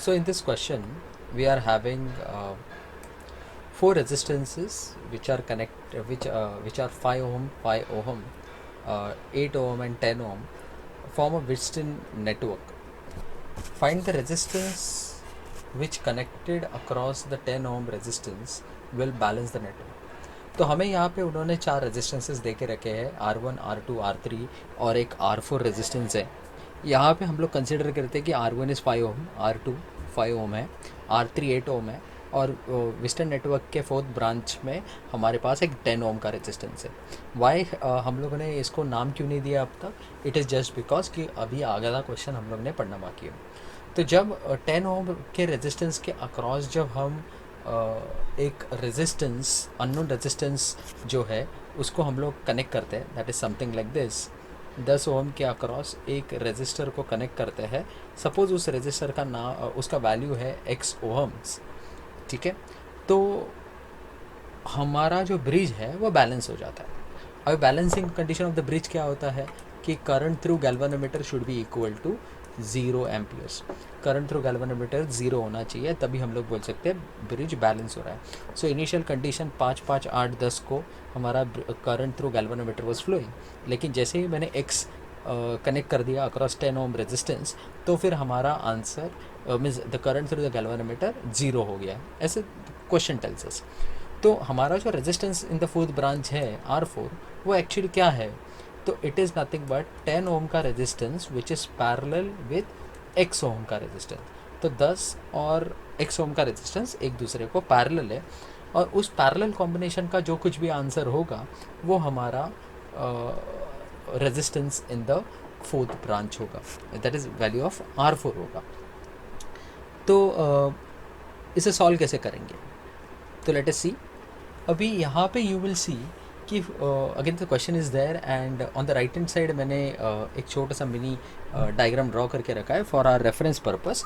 So in this question, we are having four resistances which are which are 5 ohm, 5 ohm, 8 ohm, and 10 ohm, form a Wheatstone network. Find the resistance which connected across the 10 ohm resistance will balance the network. तो हमें यहाँ पे उन्होंने चार resistances दे के रखे हैं, R1, R2, R3 और एक R4 रेजिस्टेंस है. यहाँ पे हम लोग कंसिडर करते हैं कि R1 इज़ 5 ओम, R2 5 ओम है, R3 8 ओम है, और वेस्टर्न नेटवर्क के फोर्थ ब्रांच में हमारे पास एक 10 ओम का रेजिस्टेंस है. वाई हम लोगों ने इसको नाम क्यों नहीं दिया अब तक? इट इज़ जस्ट बिकॉज कि अभी आगे का क्वेश्चन हम लोग ने पढ़ना बाकी है. तो जब 10 ओम के रेजिस्टेंस के अक्रॉस जब हम एक रेजिस्टेंस, अननोन रेजिस्टेंस जो है उसको हम लोग कनेक्ट करते हैं, that is something like this. 10 ओम के अक्रॉस एक रेजिस्टर को कनेक्ट करते हैं. सपोज़ उस रेजिस्टर का नाम, उसका वैल्यू है x ओहम्स. ठीक है, तो हमारा जो ब्रिज है वो बैलेंस हो जाता है. अब balancing condition of the bridge क्या होता है कि current through galvanometer should be equal to 0 amperes. Current through galvanometer 0 होना चाहिए, तभी हम लोग बोल सकते हैं ब्रिज बैलेंस हो रहा है. सो इनिशियल कंडीशन 5, 5, 8, 10 को हमारा current through galvanometer was flowing, लेकिन जैसे ही मैंने x कनेक्ट कर दिया अक्रॉस 10 ओम रेजिस्टेंस, तो फिर हमारा answer means the current through the galvanometer 0 हो गया, ऐसे क्वेश्चन टेल्स अस. तो हमारा जो resistance in the fourth branch है R4, वो एक्चुअली क्या है? तो इट इज़ नथिंग बट 10 ओम का resistance which is parallel with x ओम का रेजिस्टेंस. तो 10 और x ओम का रेजिस्टेंस एक दूसरे को पैरेलल है, और उस पैरेलल कॉम्बिनेशन का जो कुछ भी आंसर होगा वो हमारा resistance in the fourth branch होगा, that is value of R4 होगा. तो इसे सॉल्व कैसे करेंगे? तो लेट अस सी. अभी यहाँ पे यू विल सी कि again the question is there, and on the right hand side मैंने एक छोटा सा मिनी डायग्राम ड्रॉ करके रखा है फॉर आर रेफरेंस पर्पस.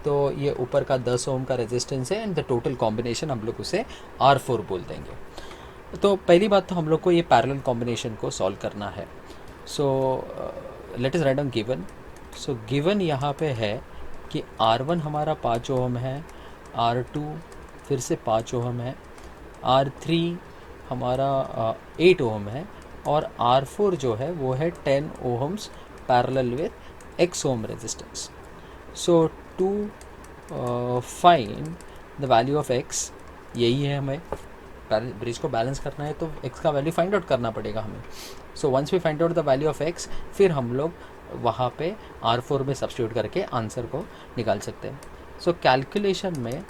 तो ये ऊपर का 10 ओम का रेजिस्टेंस है, एंड द टोटल कॉम्बिनेशन हम लोग उसे R4 बोल देंगे. तो पहली बात तो हम लोग को ये पैरेलल कॉम्बिनेशन को सॉल्व करना है. So let us write down given. So given यहाँ पे है कि R1 हमारा 5 ओम है, R2 फिर से 5 ओम है, R3 हमारा 8 ओम है, और R4 जो है वो है 10 ohms parallel with x ohm resistance. So to find the value of x, यही है, हमें ब्रिज को बैलेंस करना है तो x का वैल्यू फाइंड आउट करना पड़ेगा हमें. So once we find out the value of x, फिर हम लोग वहाँ पे R4 में सब्स्टिट्यूट करके आंसर को निकाल सकते हैं. सो कैलकुलेशन में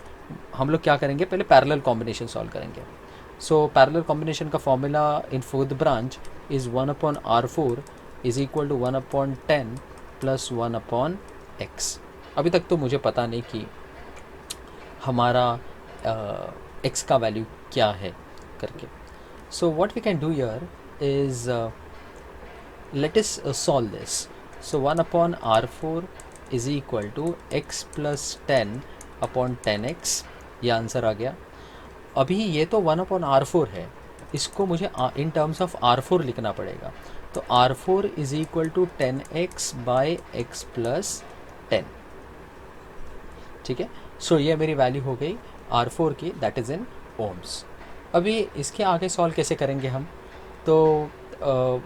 हम लोग क्या करेंगे, पहले पैरेलल कॉम्बिनेशन सॉल्व करेंगे. सो पैरेलल कॉम्बिनेशन का formula in fourth branch is 1/R4 is equal to 1/10 plus 1/x. अभी तक तो मुझे पता नहीं कि हमारा x का वैल्यू क्या है करके. So what we can do here is let us solve this. So 1/R4 is equal to x plus 10/10x, ये आंसर आ गया. अभी ये तो 1/R4 है, इसको मुझे इन टर्म्स ऑफ R4 लिखना पड़ेगा. तो R4 is equal to 10x by x plus 10. ठीक है, सो ये मेरी वैल्यू हो गई R4 की, दैट इज़ इन ओम्स. अभी इसके आगे सॉल्व कैसे करेंगे हम? तो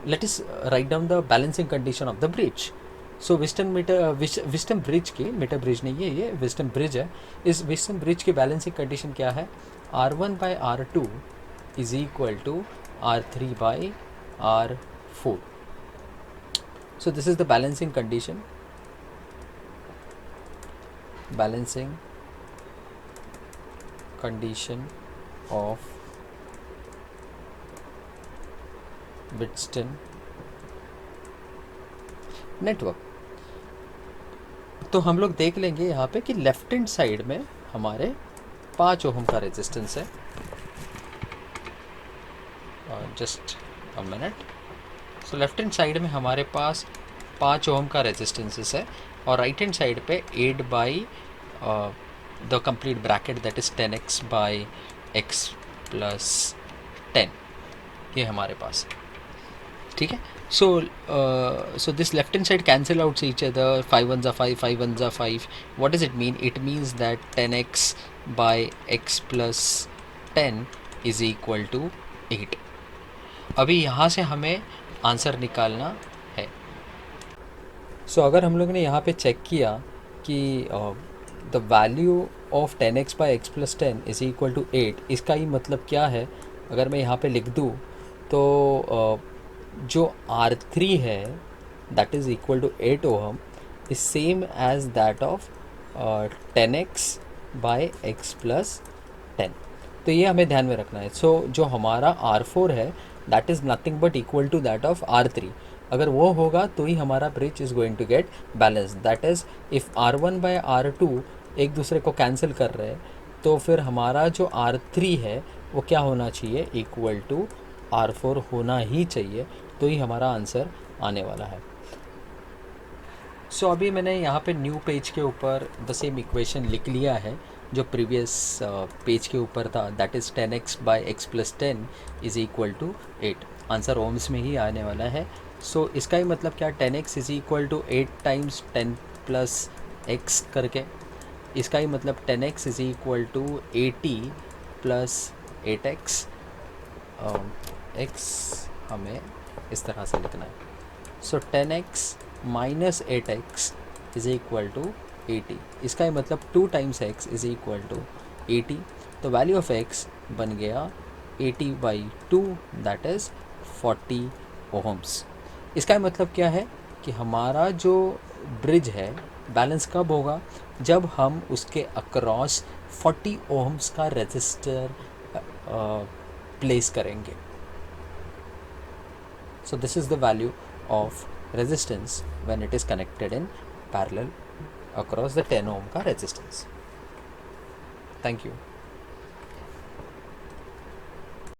let us write down the balancing condition of the bridge. So Wheatstone bridge की, मीटर ब्रिज नहीं है, ये विस्टन ब्रिज है. इस विस्टन ब्रिज की बैलेंसिंग कंडीशन क्या है? R1 by R2 is equal to R3 by R4. So this is the balancing condition. Balancing condition of Wheatstone network. तो हम लोग देख लेंगे यहाँ पे कि लेफ्ट हैंड साइड में हमारे 5 ओम का रेजिस्टेंस है. Just a minute. So left hand side में हमारे पास 5 ओम का रेजिस्टेंसेस है, और राइट हैंड साइड पे 8 by the complete bracket that is 10x by x plus 10, ये हमारे पास. ठीक है, So this left hand side cancel out each other. 5 ones are 5, 5 ones are 5. What does it mean? It means that 10x by x plus 10 is equal to 8. अभी यहाँ से हमें answer निकालना है. सो अगर हम लोग ने यहाँ पे चेक किया कि the value of 10x by x plus 10 is equal to 8, इसका ही मतलब क्या है? अगर मैं यहाँ पे लिख दूँ तो जो R3 है that is equal to 8 ohm is same as that of 10x by x plus 10. तो ये हमें ध्यान में रखना है. सो जो हमारा R4 है that is nothing but equal to that of R3. अगर वो होगा तो ही हमारा bridge is going to get balance. That is if R1 by R2 एक दूसरे को कैंसिल कर रहे हैं तो फिर हमारा जो R3 है वो क्या होना चाहिए? इक्वल टू R4 होना ही चाहिए, तो ही हमारा आंसर आने वाला है. सो अभी मैंने यहाँ पे न्यू पेज के ऊपर द सेम इक्वेशन लिख लिया है जो प्रीवियस पेज के ऊपर था. That is 10x by x plus 10 is equal to 8. Answer ohms में ही आने वाला है. सो इसका ही मतलब क्या? 10x is equal to 8 times 10 plus x करके. इसका ही मतलब 10x is equal to 80 plus 8x. x हमें इस तरह से लिखना है. So 10x minus 8x is equal to 80. इसका ही मतलब 2 times x is equal to 80. तो वैल्यू ऑफ x बन गया 80 बाई 2 दैट इज़ 40 ओहम्स. इसका ही मतलब क्या है कि हमारा जो ब्रिज है बैलेंस कब होगा? जब हम उसके अक्रॉस 40 ओहम्स का रेजिस्टर प्लेस करेंगे. So this is the value of resistance when it is connected in parallel across the 10 ohm का resistance. Thank you.